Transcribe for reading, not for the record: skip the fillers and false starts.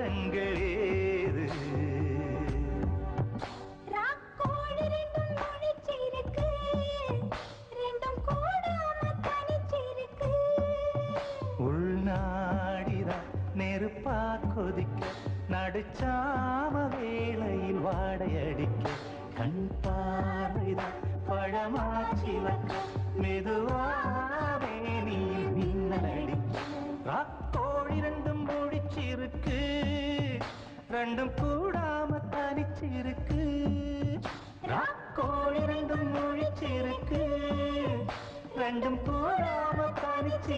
சந்தோஷங்கள் ஏது உள்நாடிதான் நெருப்பா கொதிக்க நடுச்சாம வேளையில் வாடையடிக்க கண் பார்வைதான் பழமாச்சிவக்க மெதுவாவே நீ மின்னடிக்க ராக்கோழி ரெண்டும் முடிச்சிருக்கு ரெண்டும் கூடாம தனிச்சிருக்கு